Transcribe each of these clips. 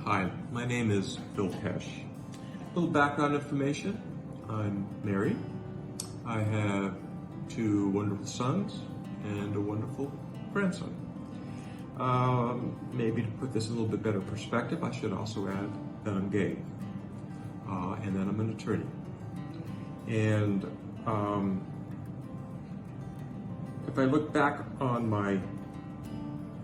Hi, my name is Phil Pesh. A little background information. I'm married. I have two wonderful sons and a wonderful grandson. Maybe to put this in a little bit better perspective, I should also add that I'm gay and that I'm an attorney. And if I look back on my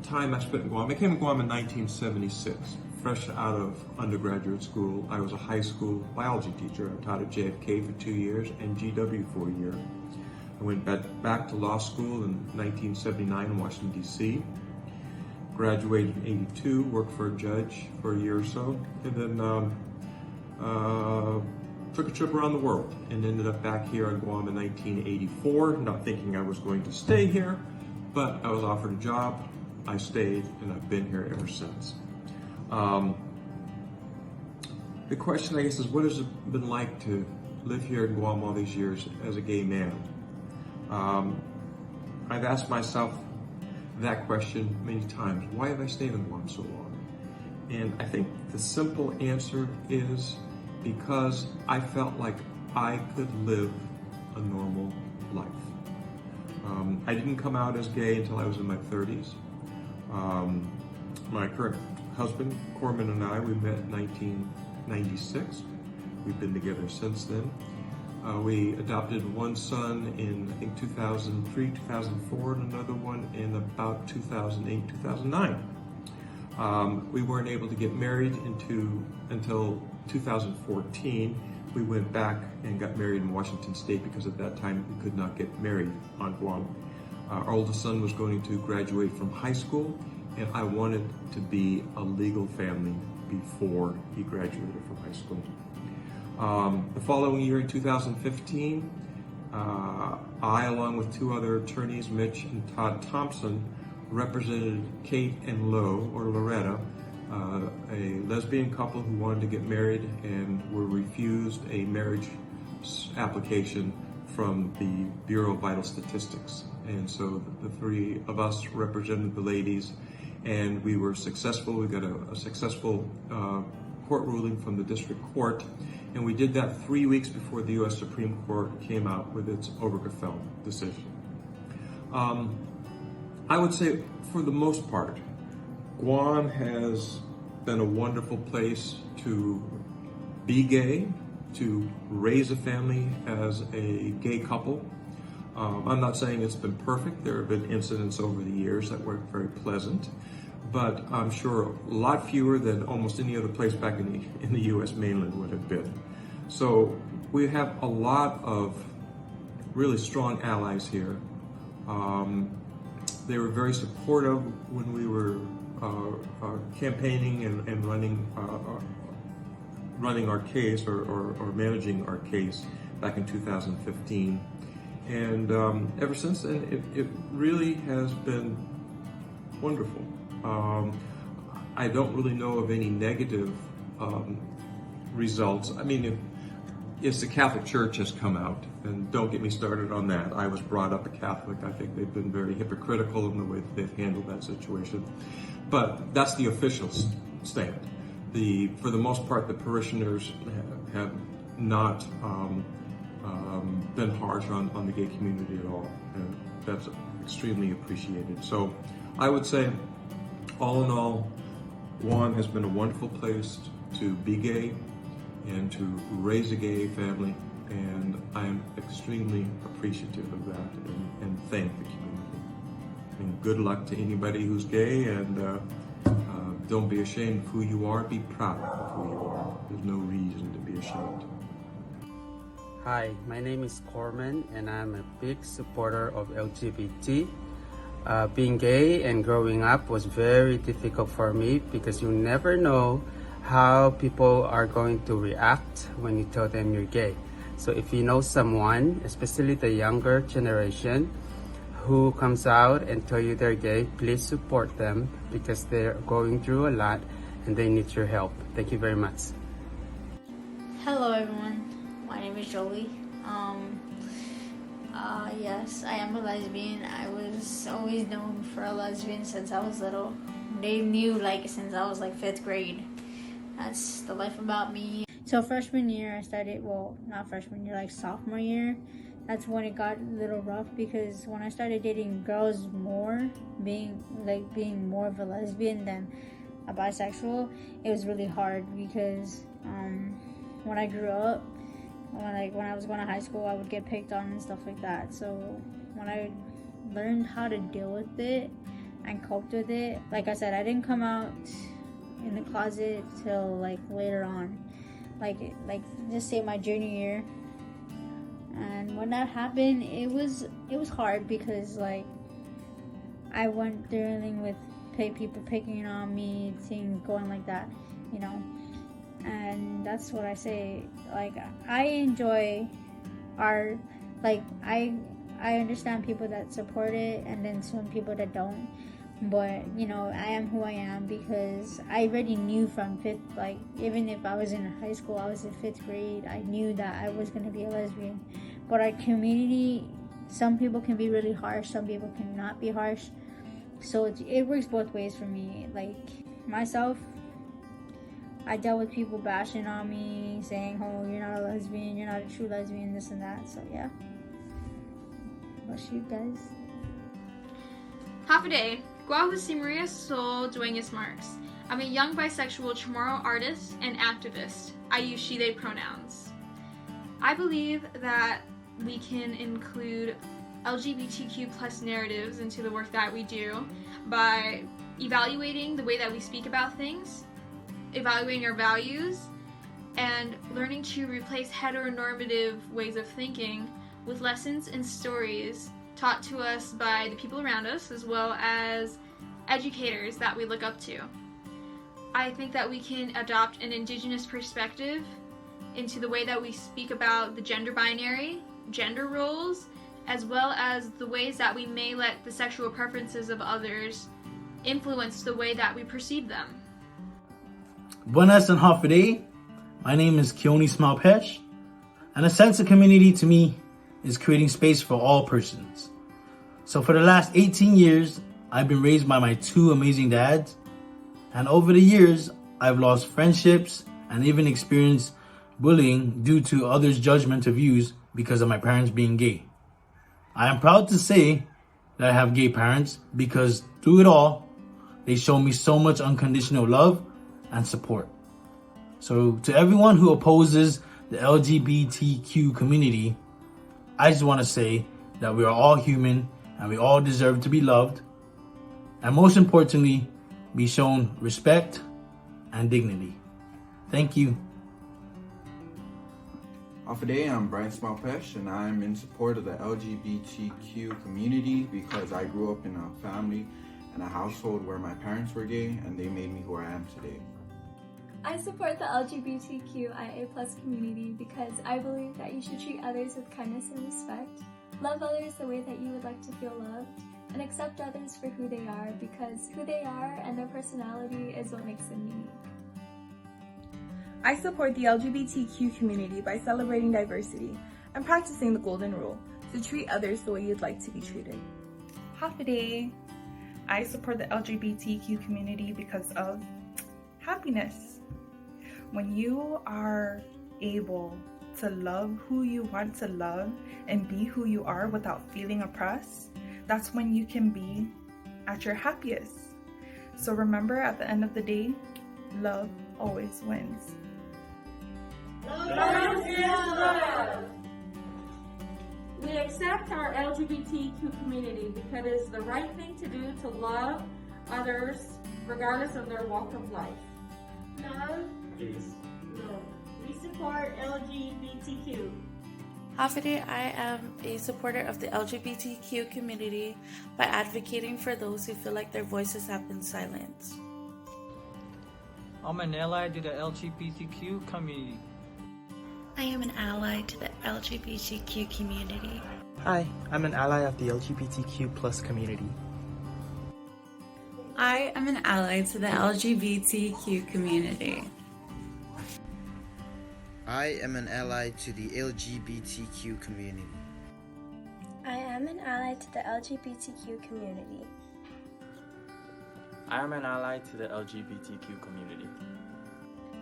time I spent in Guam, I came to Guam in 1976. Fresh out of undergraduate school, I was a high school biology teacher. I taught at JFK for 2 years and GW for a year. I went back to law school in 1979 in Washington, D.C. Graduated in 82, worked for a judge for a year or so, and then took a trip around the world and ended up back here on Guam in 1984, not thinking I was going to stay here, but I was offered a job. I stayed, and I've been here ever since. The question, I guess, is what has it been like to live here in Guam all these years as a gay man? I've asked myself that question many times. Why have I stayed in Guam so long? And I think the simple answer is because I felt like I could live a normal life. I didn't come out as gay until I was in my 30s. My current husband, Corman, and I, we met in 1996. We've been together since then. We adopted one son in, I think, 2003, 2004, and another one in about 2008, 2009. We weren't able to get married until 2014. We went back and got married in Washington State because at that time we could not get married on Guam. Our oldest son was going to graduate from high school, and I wanted to be a legal family before he graduated from high school. The following year, in 2015, I, along with two other attorneys, Mitch and Todd Thompson, represented Kate and Lo, or Loretta, a lesbian couple who wanted to get married and were refused a marriage application from the Bureau of Vital Statistics. And so the three of us represented the ladies, and we were successful. We got a successful court ruling from the district court, and we did that 3 weeks before the U.S. Supreme Court came out with its Obergefell decision. I would say, for the most part, Guam has been a wonderful place to be gay, to raise a family as a gay couple. I'm not saying it's been perfect. There have been incidents over the years that weren't very pleasant, but I'm sure a lot fewer than almost any other place back in the U.S. mainland would have been. So we have a lot of really strong allies here. They were very supportive when we were campaigning and running our case or managing our case back in 2015. And ever since then, it really has been wonderful. I don't really know of any negative results. I mean, if the Catholic Church has come out, and don't get me started on that. I was brought up a Catholic. I think they've been very hypocritical in the way that they've handled that situation. But that's the official stand. For the most part, the parishioners have not been harsh on the gay community at all, and that's extremely appreciated. So I would say, all in all, Guam has been a wonderful place to be gay and to raise a gay family, and I am extremely appreciative of that and thank the community. And good luck to anybody who's gay, and don't be ashamed of who you are, be proud of who you are. There's no reason to be ashamed. Hi, my name is Corman, and I'm a big supporter of LGBT. Being gay and growing up was very difficult for me because you never know how people are going to react when you tell them you're gay. So if you know someone, especially the younger generation, who comes out and tell you they're gay, please support them because they're going through a lot and they need your help. Thank you very much. Hello everyone, my name is Jolie. Yes, I am a lesbian. I was always known for a lesbian since I was little. They knew since I was 5th grade. That's the life about me. So freshman year I started, well, not freshman year, like sophomore year. That's when it got a little rough because when I started dating girls more, being more of a lesbian than a bisexual, it was really hard because when I grew up, when I was going to high school, I would get picked on and stuff like that. So when I learned how to deal with it and coped with it, like I said, I didn't come out in the closet till like later on, like just say my junior year. And when that happened, it was hard because like I went dealing with people picking on me, things going like that, you know. And that's what I say. Like I enjoy our, like I understand people that support it, and then some people that don't. But you know, I am who I am because I already knew from fifth, like even if I was in high school, I was in fifth grade, I knew that I was gonna be a lesbian. But our community, some people can be really harsh, some people cannot be harsh. So it works both ways for me. Like myself, I dealt with people bashing on me, saying, "Oh, you're not a lesbian, you're not a true lesbian," this and that. So yeah. What's you guys? Hafide, Guahu si Maria Sol Dueñas Marks. I'm a young bisexual chamorro artist and activist. I use she, they pronouns. I believe that we can include LGBTQ plus narratives into the work that we do by evaluating the way that we speak about things, evaluating our values, and learning to replace heteronormative ways of thinking with lessons and stories taught to us by the people around us, as well as educators that we look up to. I think that we can adopt an indigenous perspective into the way that we speak about the gender binary, gender roles, as well as the ways that we may let the sexual preferences of others influence the way that we perceive them. Buenas and Hafide. My name is Keone Smalpesh, and a sense of community to me is creating space for all persons. So for the last 18 years, I've been raised by my two amazing dads, and over the years, I've lost friendships and even experienced bullying due to others' judgmental views because of my parents being gay. I am proud to say that I have gay parents because through it all, they show me so much unconditional love and support. So to everyone who opposes the LGBTQ community, I just want to say that we are all human and we all deserve to be loved, and most importantly, be shown respect and dignity. Thank you. Today, I'm Brian Smalpesh, and I'm in support of the LGBTQ community because I grew up in a family and a household where my parents were gay, and they made me who I am today. I support the LGBTQIA+ community because I believe that you should treat others with kindness and respect, love others the way that you would like to feel loved, and accept others for who they are because who they are and their personality is what makes them unique. I support the LGBTQ community by celebrating diversity and practicing the golden rule to treat others the way you'd like to be treated. Hafide. I support the LGBTQ community because of happiness. When you are able to love who you want to love and be who you are without feeling oppressed, that's when you can be at your happiest. So remember, at the end of the day, love always wins. Love is love. We accept our LGBTQ community because it is the right thing to do to love others regardless of their walk of life. Love is love. We support LGBTQ. Hafide, I am a supporter of the LGBTQ community by advocating for those who feel like their voices have been silenced. I'm an ally to the LGBTQ community. I am an ally to the LGBTQ community. Hi, I'm an ally of the LGBTQ plus community. I am an ally to the LGBTQ community. I am an ally to the LGBTQ community. I am an ally to the LGBTQ community. I am an ally to the LGBTQ community.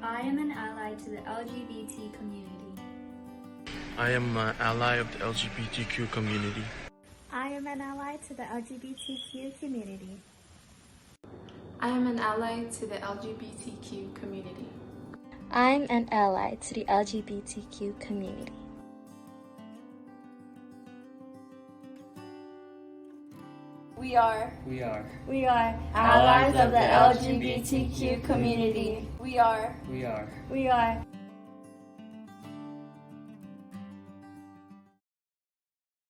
I am an ally to the LGBT community. I am an ally of the LGBTQ community. I am an ally to the LGBTQ community. I am an ally to the LGBTQ community. I'm an ally to the LGBTQ community. We are allies of the LGBTQ community. We are We are